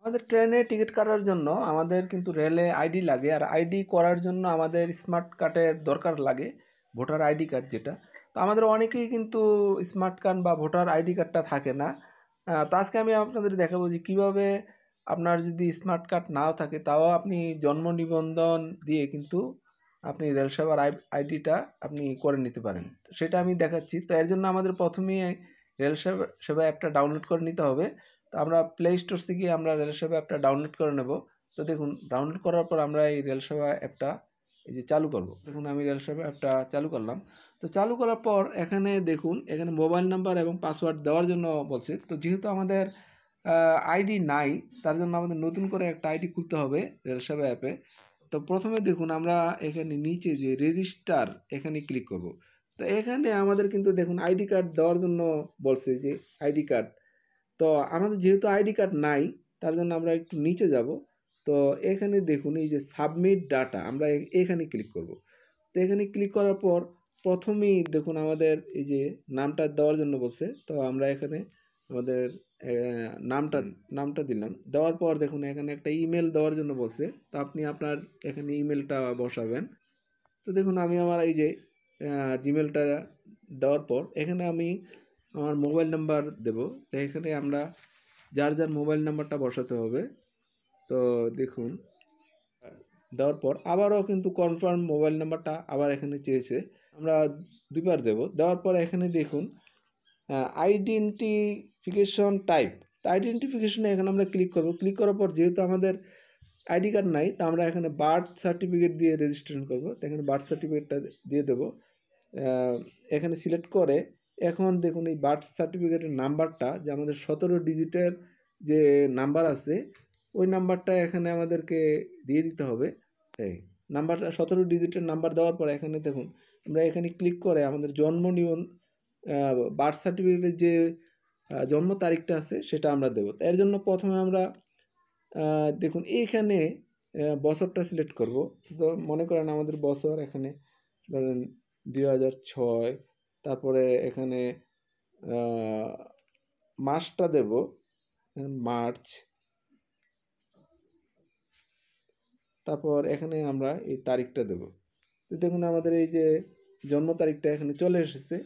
আমাদের ট্রেনে টিকিট কাটার জন্য আমাদের কিন্তু রেলে আইডি লাগে, আর আইডি করার জন্য আমাদের স্মার্ট কার্ডের দরকার লাগে, ভোটার আইডি কার্ড যেটা। তো আমাদের অনেকেই কিন্তু স্মার্ট কার্ড বা ভোটার আইডি কার্ডটা থাকে না। তো আজকে আমি আপনাদের দেখাবো যে কীভাবে আপনার যদি স্মার্ট কার্ড নাও থাকে তাও আপনি জন্ম নিবন্ধন দিয়ে কিন্তু আপনি রেলসেবার আইডিটা আপনি করে নিতে পারেন। তো সেটা আমি দেখাচ্ছি। তো এর জন্য আমাদের প্রথমেই সেবা অ্যাপটা ডাউনলোড করে নিতে হবে। তো আমরা প্লে স্টোর থেকে আমরা রেলসেবা অ্যাপটা ডাউনলোড করে নেব। তো দেখুন, ডাউনলোড করার পর আমরা এই রেলসেবা অ্যাপটা এই যে চালু করব। দেখুন, আমি রেলসেবা অ্যাপটা চালু করলাম। তো চালু করার পর এখানে দেখুন, এখানে মোবাইল নাম্বার এবং পাসওয়ার্ড দেওয়ার জন্য বলছে। তো যেহেতু আমাদের আইডি নাই, তার জন্য আমাদের নতুন করে একটা আইডি খুলতে হবে রেলসেবা অ্যাপে। তো প্রথমে দেখুন, আমরা এখানে নিচে যে রেজিস্টার এখানে ক্লিক করব। তো এখানে আমাদের কিন্তু দেখুন আইডি কার্ড দেওয়ার জন্য বলছে যে আইডি কার্ড। তো আমাদের যেহেতু আইডি কার্ড নাই, তার জন্য আমরা একটু নিচে যাব। তো এখানে দেখুন এই যে সাবমিট ডাটা, আমরা এখানে ক্লিক করব। তো এখানে ক্লিক করার পর প্রথমেই দেখুন আমাদের এই যে নামটা দেওয়ার জন্য বলছে। তো আমরা এখানে আমাদের নামটা নামটা দিলাম। দেওয়ার পর দেখুন এখানে একটা ইমেল দেওয়ার জন্য বলছে। তো আপনি আপনার এখানে ইমেলটা বসাবেন। তো দেখুন আমি আমার এই যে জিমেলটা দেওয়ার পর এখানে আমি আমার মোবাইল নাম্বার দেব। তো এখানে আমরা যার যার মোবাইল নাম্বারটা বসাতে হবে। তো দেখুন দেওয়ার পর আবারও কিন্তু কনফার্ম মোবাইল নাম্বারটা আবার এখানে চেয়েছে, আমরা দুবার দেব। দেওয়ার পর এখানে দেখুন আইডেন্টিফিকেশন টাইপ। তো আইডেন্টিফিকেশনে এখানে আমরা ক্লিক করব। ক্লিক করার পর যেহেতু আমাদের আইডি কার্ড নাই, তো আমরা এখানে বার্থ সার্টিফিকেট দিয়ে রেজিস্ট্রেশন করব। তো এখানে বার্থ সার্টিফিকেটটা দিয়ে দেবো। এখানে সিলেক্ট করে এখন দেখুন এই বার্থ সার্টিফিকেটের নাম্বারটা, যে আমাদের 17 ডিজিটের যে নাম্বার আছে, ওই নাম্বারটা এখানে আমাদেরকে দিয়ে দিতে হবে। এই নাম্বারটা 17 ডিজিটের নাম্বার দেওয়ার পর এখানে দেখুন আমরা এখানে ক্লিক করে আমাদের জন্ম নিবন্ধন বার্থ সার্টিফিকেটের যে জন্ম তারিখটা আছে সেটা আমরা দেবো। এর জন্য প্রথমে আমরা দেখুন এইখানে বছরটা সিলেক্ট করব। তো মনে করেন আমাদের বছর এখানে ধরেন 2006। তারপরে এখানে মাসটা দেব মার্চ। তারপর এখানে আমরা এই তারিখটা দেব। তো দেখুন আমাদের এই যে জন্ম তারিখটা এখানে চলে এসেছে।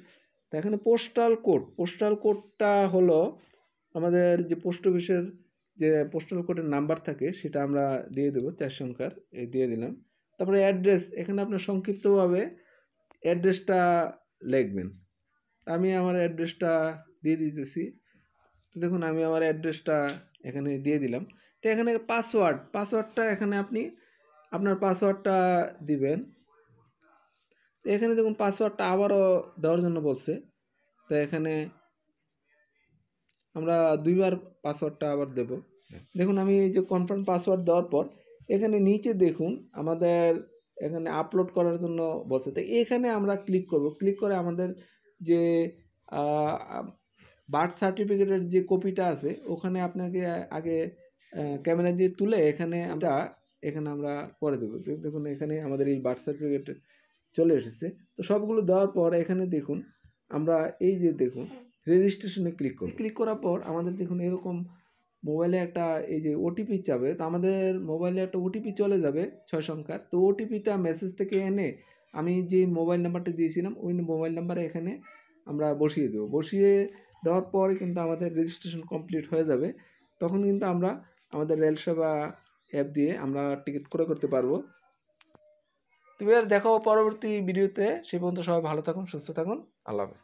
তো এখানে পোস্টাল কোডটা হলো আমাদের যে পোস্ট অফিসের যে পোস্টাল কোডের নাম্বার থাকে সেটা আমরা দিয়ে দেবো, 4 সংখ্যার এই দিয়ে দিলাম। তারপরে অ্যাড্রেস, এখানে আপনার সংক্ষিপ্তভাবে অ্যাড্রেসটা লিখবেন। আমি আমার অ্যাড্রেসটা দিয়ে দিতেছি। তো দেখুন আমি আমার অ্যাড্রেসটা এখানে দিয়ে দিলাম। তো এখানে পাসওয়ার্ডটা এখানে আপনি আপনার পাসওয়ার্ডটা দিবেন। তো এখানে দেখুন পাসওয়ার্ডটা আবারও দেওয়ার জন্য বলছে। তো এখানে আমরা দুইবার পাসওয়ার্ডটা আবার দেব। দেখুন আমি এই যে কনফার্ম পাসওয়ার্ড দেওয়ার পর এখানে নিচে দেখুন আমাদের এখানে আপলোড করার জন্য বলছে। তো এখানে আমরা ক্লিক করব। ক্লিক করে আমাদের যে বার্থ সার্টিফিকেটের যে কপিটা আছে ওখানে আপনাকে আগে ক্যামেরা দিয়ে তুলে এখানে আমরা করে দেবো। দেখুন এখানে আমাদের এই বার্থ সার্টিফিকেট চলে এসেছে। তো সবগুলো দেওয়ার পর এখানে দেখুন আমরা এই যে দেখুন রেজিস্ট্রেশনে ক্লিক করব। ক্লিক করার পর আমাদের দেখুন এরকম মোবাইলে একটা এই যে ওটিপি চাবে। তো আমাদের মোবাইলে একটা ওটিপি চলে যাবে 6 সংখ্যার। তো ওটিপিটা মেসেজ থেকে এনে আমি যে মোবাইল নাম্বারটা দিয়েছিলাম ওই মোবাইল নাম্বারে এখানে আমরা বসিয়ে দেবো। বসিয়ে দেওয়ার পরে কিন্তু আমাদের রেজিস্ট্রেশন কমপ্লিট হয়ে যাবে। তখন কিন্তু আমরা আমাদের রেলসেবা অ্যাপ দিয়ে আমরা টিকিট ক্রয় করতে পারবো। তো ভিউয়ার্স, দেখো পরবর্তী ভিডিওতে। সে পর্যন্ত সবাই ভালো থাকুন, সুস্থ থাকুন। আল্লাহ হাফেজ।